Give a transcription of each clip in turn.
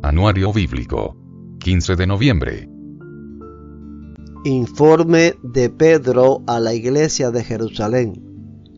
Anuario Bíblico. 15 de noviembre. Informe de Pedro a la iglesia de Jerusalén.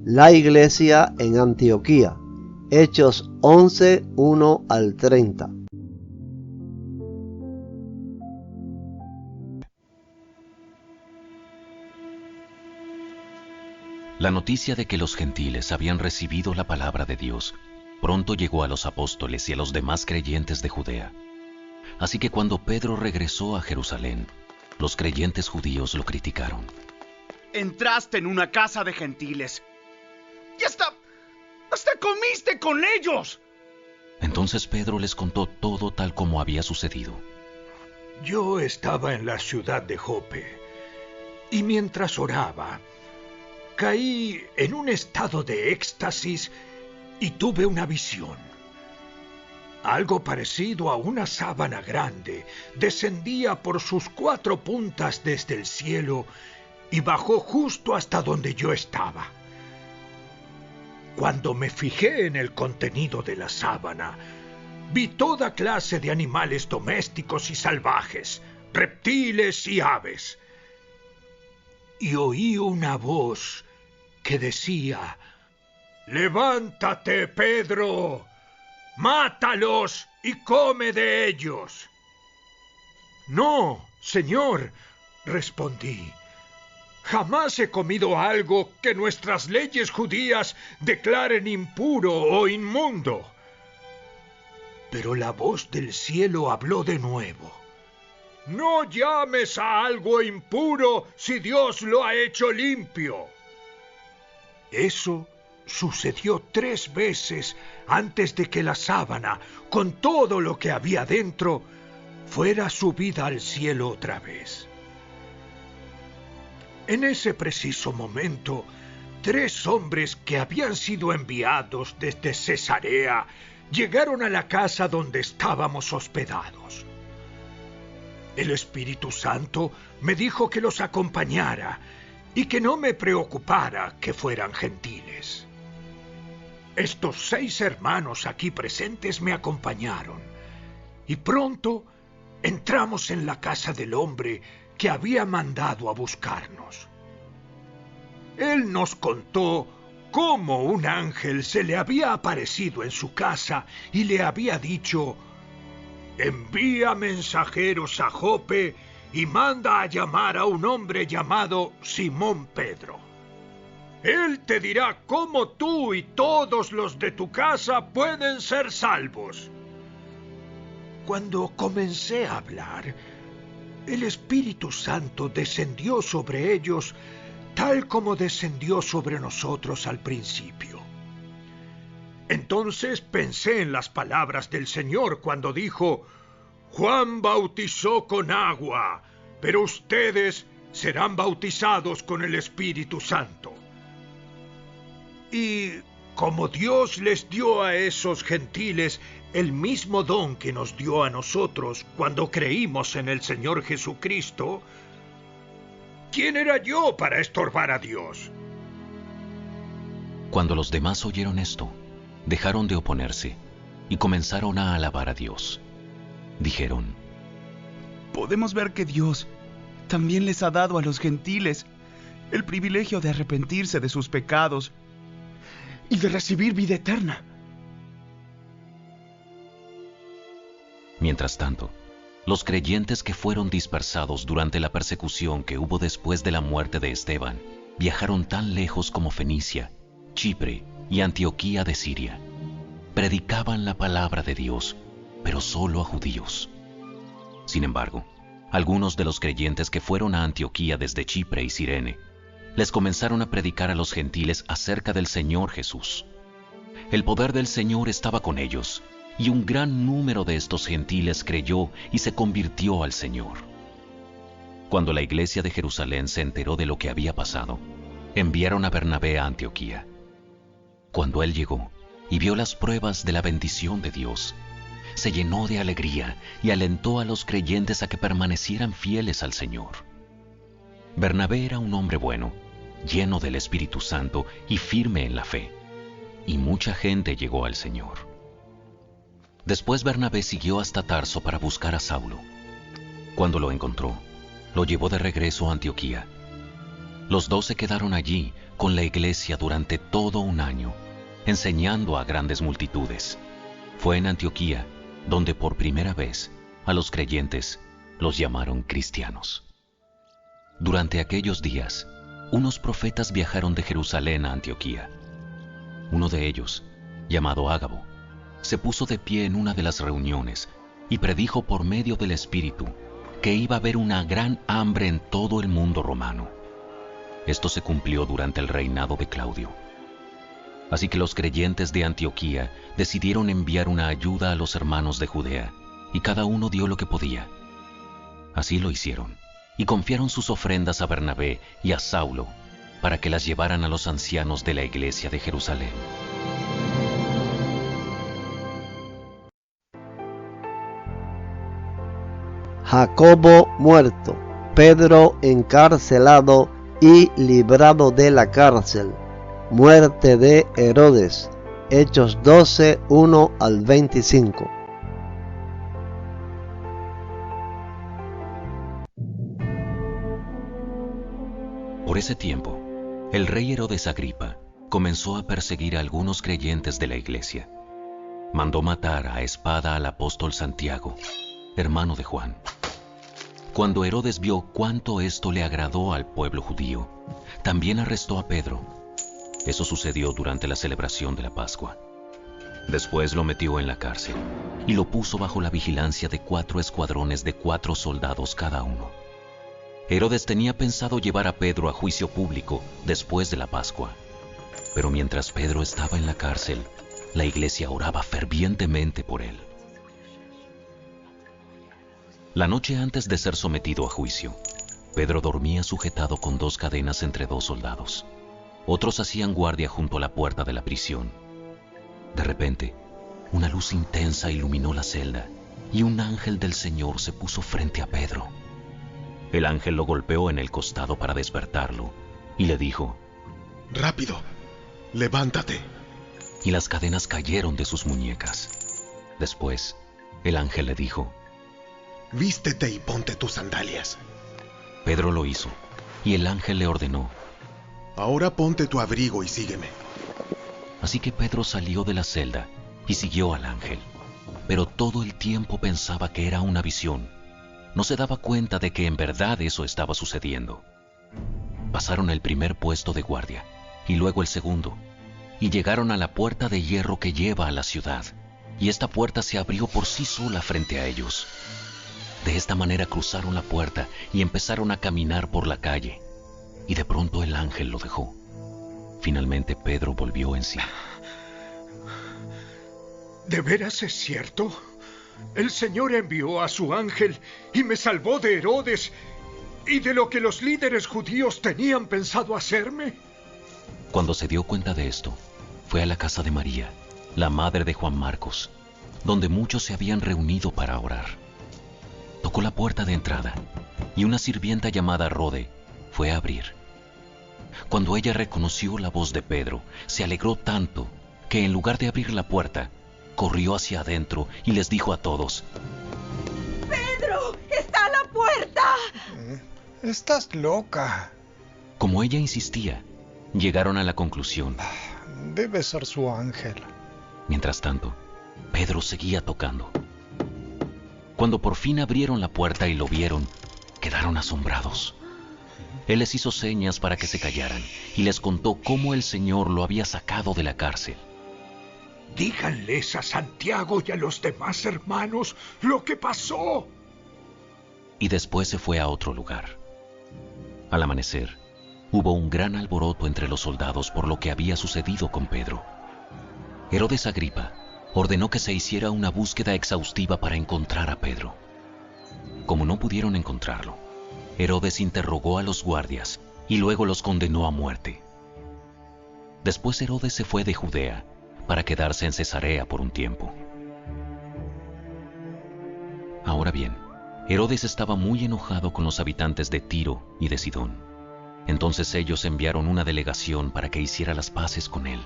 La iglesia en Antioquía. Hechos 11, 1 al 30. La noticia de que los gentiles habían recibido la palabra de Dios pronto llegó a los apóstoles y a los demás creyentes de Judea. Así que cuando Pedro regresó a Jerusalén, los creyentes judíos lo criticaron. Entraste en una casa de gentiles y hasta comiste con ellos. Entonces Pedro les contó todo tal como había sucedido. Yo estaba en la ciudad de Jope y mientras oraba, caí en un estado de éxtasis y tuve una visión. Algo parecido a una sábana grande descendía por sus 4 puntas desde el cielo y bajó justo hasta donde yo estaba. Cuando me fijé en el contenido de la sábana, vi toda clase de animales domésticos y salvajes, reptiles y aves. Y oí una voz que decía: «Levántate, Pedro, mátalos y come de ellos». «No, Señor», respondí, «jamás he comido algo que nuestras leyes judías declaren impuro o inmundo». Pero la voz del cielo habló de nuevo: «No llames a algo impuro si Dios lo ha hecho limpio». Eso sucedió 3 veces antes de que la sábana, con todo lo que había dentro, fuera subida al cielo otra vez. En ese preciso momento, 3 hombres que habían sido enviados desde Cesarea llegaron a la casa donde estábamos hospedados. El Espíritu Santo me dijo que los acompañara y que no me preocupara que fueran gentiles. Estos 6 hermanos aquí presentes me acompañaron, y pronto entramos en la casa del hombre que había mandado a buscarnos. Él nos contó cómo un ángel se le había aparecido en su casa y le había dicho: «Envía mensajeros a Jope y manda a llamar a un hombre llamado Simón Pedro. Él te dirá cómo tú y todos los de tu casa pueden ser salvos». Cuando comencé a hablar, el Espíritu Santo descendió sobre ellos tal como descendió sobre nosotros al principio. Entonces pensé en las palabras del Señor cuando dijo: «Juan bautizó con agua, pero ustedes serán bautizados con el Espíritu Santo». Y como Dios les dio a esos gentiles el mismo don que nos dio a nosotros cuando creímos en el Señor Jesucristo, ¿quién era yo para estorbar a Dios? Cuando los demás oyeron esto, dejaron de oponerse y comenzaron a alabar a Dios. Dijeron: Podemos ver que Dios también les ha dado a los gentiles el privilegio de arrepentirse de sus pecados y de recibir vida eterna. Mientras tanto, los creyentes que fueron dispersados durante la persecución que hubo después de la muerte de Esteban viajaron tan lejos como Fenicia, Chipre y Antioquía de Siria. Predicaban la palabra de Dios, pero solo a judíos. Sin embargo, algunos de los creyentes que fueron a Antioquía desde Chipre y Cirene les comenzaron a predicar a los gentiles acerca del Señor Jesús. El poder del Señor estaba con ellos, y un gran número de estos gentiles creyó y se convirtió al Señor. Cuando la iglesia de Jerusalén se enteró de lo que había pasado, enviaron a Bernabé a Antioquía. Cuando él llegó y vio las pruebas de la bendición de Dios, se llenó de alegría y alentó a los creyentes a que permanecieran fieles al Señor. Bernabé era un hombre bueno, lleno del Espíritu Santo y firme en la fe, y mucha gente llegó al Señor. Después Bernabé siguió hasta Tarso para buscar a Saulo. Cuando lo encontró, lo llevó de regreso a Antioquía. Los dos se quedaron allí con la iglesia durante todo un año, enseñando a grandes multitudes. Fue en Antioquía donde por primera vez a los creyentes los llamaron cristianos. Durante aquellos días, unos profetas viajaron de Jerusalén a Antioquía. Uno de ellos, llamado Ágabo, se puso de pie en una de las reuniones y predijo por medio del Espíritu que iba a haber una gran hambre en todo el mundo romano. Esto se cumplió durante el reinado de Claudio. Así que los creyentes de Antioquía decidieron enviar una ayuda a los hermanos de Judea, y cada uno dio lo que podía. Así lo hicieron, y confiaron sus ofrendas a Bernabé y a Saulo para que las llevaran a los ancianos de la iglesia de Jerusalén. Jacobo muerto, Pedro encarcelado y librado de la cárcel. Muerte de Herodes. Hechos 12, 1 al 25. Por ese tiempo, el rey Herodes Agripa comenzó a perseguir a algunos creyentes de la iglesia. Mandó matar a espada al apóstol Santiago, hermano de Juan. Cuando Herodes vio cuánto esto le agradó al pueblo judío, también arrestó a Pedro. Eso sucedió durante la celebración de la Pascua. Después lo metió en la cárcel y lo puso bajo la vigilancia de 4 escuadrones de 4 soldados cada uno. Herodes tenía pensado llevar a Pedro a juicio público después de la Pascua. Pero mientras Pedro estaba en la cárcel, la iglesia oraba fervientemente por él. La noche antes de ser sometido a juicio, Pedro dormía sujetado con 2 cadenas entre 2 soldados. Otros hacían guardia junto a la puerta de la prisión. De repente, una luz intensa iluminó la celda y un ángel del Señor se puso frente a Pedro. El ángel lo golpeó en el costado para despertarlo y le dijo: «Rápido, levántate». Y las cadenas cayeron de sus muñecas. Después, el ángel le dijo: «Vístete y ponte tus sandalias». Pedro lo hizo, y el ángel le ordenó: «Ahora ponte tu abrigo y sígueme». Así que Pedro salió de la celda y siguió al ángel, pero todo el tiempo pensaba que era una visión. No se daba cuenta de que en verdad eso estaba sucediendo. Pasaron el primer puesto de guardia, y luego el segundo, y llegaron a la puerta de hierro que lleva a la ciudad, y esta puerta se abrió por sí sola frente a ellos. De esta manera cruzaron la puerta y empezaron a caminar por la calle, y de pronto el ángel lo dejó. Finalmente Pedro volvió en sí. ¿De veras es cierto? El Señor envió a su ángel y me salvó de Herodes y de lo que los líderes judíos tenían pensado hacerme. Cuando se dio cuenta de esto, fue a la casa de María, la madre de Juan Marcos, donde muchos se habían reunido para orar. Tocó la puerta de entrada y una sirvienta llamada Rode fue a abrir. Cuando ella reconoció la voz de Pedro, se alegró tanto que en lugar de abrir la puerta, corrió hacia adentro y les dijo a todos: ¡Pedro! ¡Está a la puerta! Estás loca. Como ella insistía, llegaron a la conclusión: Debe ser su ángel. Mientras tanto, Pedro seguía tocando. Cuando por fin abrieron la puerta y lo vieron, quedaron asombrados. Él les hizo señas para que se callaran y les contó cómo el Señor lo había sacado de la cárcel. Díganles a Santiago y a los demás hermanos lo que pasó. Y después se fue a otro lugar. Al amanecer, hubo un gran alboroto entre los soldados por lo que había sucedido con Pedro. Herodes Agripa ordenó que se hiciera una búsqueda exhaustiva para encontrar a Pedro. Como no pudieron encontrarlo, Herodes interrogó a los guardias y luego los condenó a muerte. Después Herodes se fue de Judea para quedarse en Cesarea por un tiempo. Ahora bien, Herodes estaba muy enojado con los habitantes de Tiro y de Sidón. Entonces ellos enviaron una delegación para que hiciera las paces con él,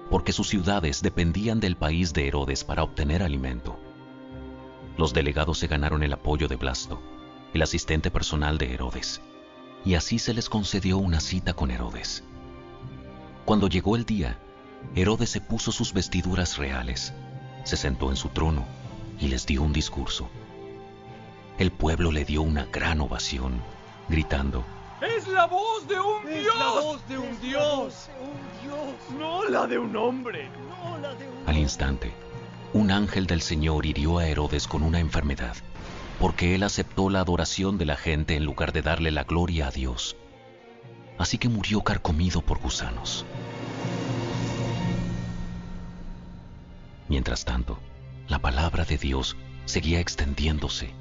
porque sus ciudades dependían del país de Herodes para obtener alimento. los delegados se ganaron el apoyo de Blasto, el asistente personal de Herodes, y así se les concedió una cita con Herodes. Cuando llegó el día, Herodes se puso sus vestiduras reales, se sentó en su trono y les dio un discurso. El pueblo le dio una gran ovación, gritando: ¡Es la voz de un Dios! ¡Es la voz de un Dios! ¡No la de un hombre! Al instante, un ángel del Señor hirió a Herodes con una enfermedad, porque él aceptó la adoración de la gente en lugar de darle la gloria a Dios. Así que murió carcomido por gusanos. Mientras tanto, la palabra de Dios seguía extendiéndose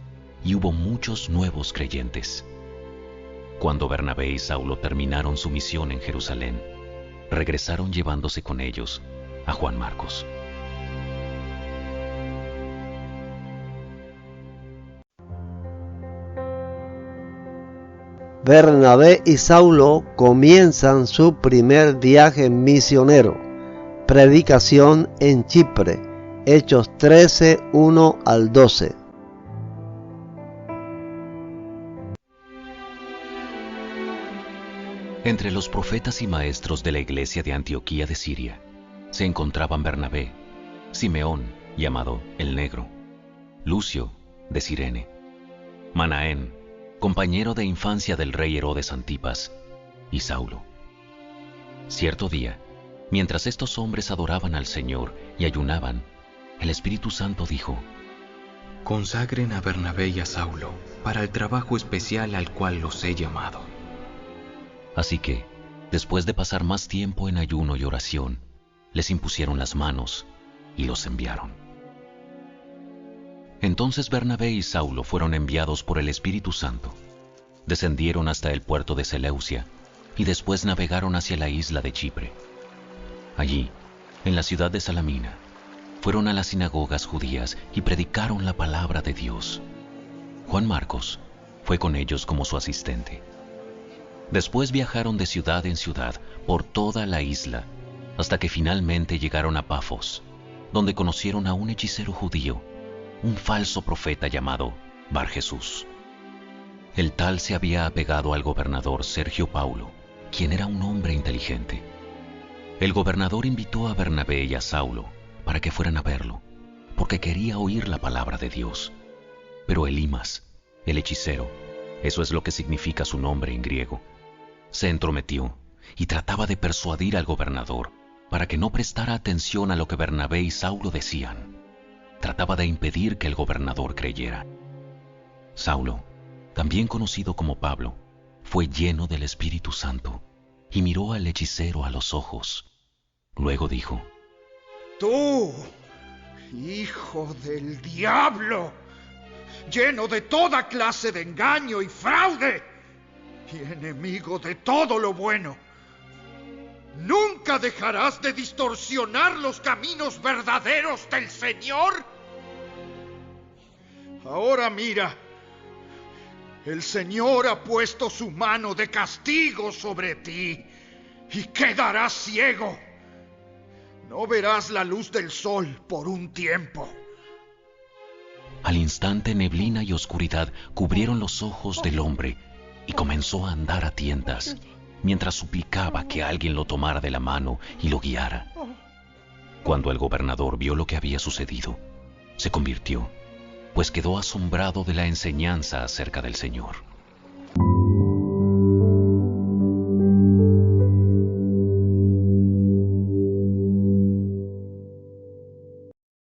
y hubo muchos nuevos creyentes. Cuando Bernabé y Saulo terminaron su misión en Jerusalén, regresaron llevándose con ellos a Juan Marcos. Bernabé y Saulo comienzan su primer viaje misionero. Predicación en Chipre. Hechos 13, 1 al 12. Entre los profetas y maestros de la iglesia de Antioquía de Siria se encontraban Bernabé, Simeón, llamado el Negro, Lucio, de Cirene, Manaén, compañero de infancia del rey Herodes Antipas, y Saulo. Cierto día, mientras estos hombres adoraban al Señor y ayunaban, el Espíritu Santo dijo: consagren a Bernabé y a Saulo para el trabajo especial al cual los he llamado. Así que, después de pasar más tiempo en ayuno y oración, les impusieron las manos y los enviaron. Entonces Bernabé y Saulo fueron enviados por el Espíritu Santo. Descendieron hasta el puerto de Seleucia y después navegaron hacia la isla de Chipre. Allí, en la ciudad de Salamina, fueron a las sinagogas judías y predicaron la palabra de Dios. Juan Marcos fue con ellos como su asistente. Después viajaron de ciudad en ciudad por toda la isla, hasta que finalmente llegaron a Pafos, donde conocieron a un hechicero judío, un falso profeta llamado Bar Jesús. El tal se había apegado al gobernador Sergio Paulo, quien era un hombre inteligente. El gobernador invitó a Bernabé y a Saulo para que fueran a verlo, porque quería oír la palabra de Dios. Pero Elimas, el hechicero, eso es lo que significa su nombre en griego, se entrometió y trataba de persuadir al gobernador para que no prestara atención a lo que Bernabé y Saulo decían. Trataba de impedir que el gobernador creyera. Saulo, también conocido como Pablo, fue lleno del Espíritu Santo y miró al hechicero a los ojos. Luego dijo: Tú, hijo del diablo, lleno de toda clase de engaño y fraude, y enemigo de todo lo bueno, ¿nunca dejarás de distorsionar los caminos verdaderos del Señor? Ahora mira, el Señor ha puesto su mano de castigo sobre ti y quedarás ciego. No verás la luz del sol por un tiempo. Al instante, neblina y oscuridad cubrieron los ojos del hombre y comenzó a andar a tientas, mientras suplicaba que alguien lo tomara de la mano y lo guiara. Cuando el gobernador vio lo que había sucedido, se convirtió, pues quedó asombrado de la enseñanza acerca del Señor.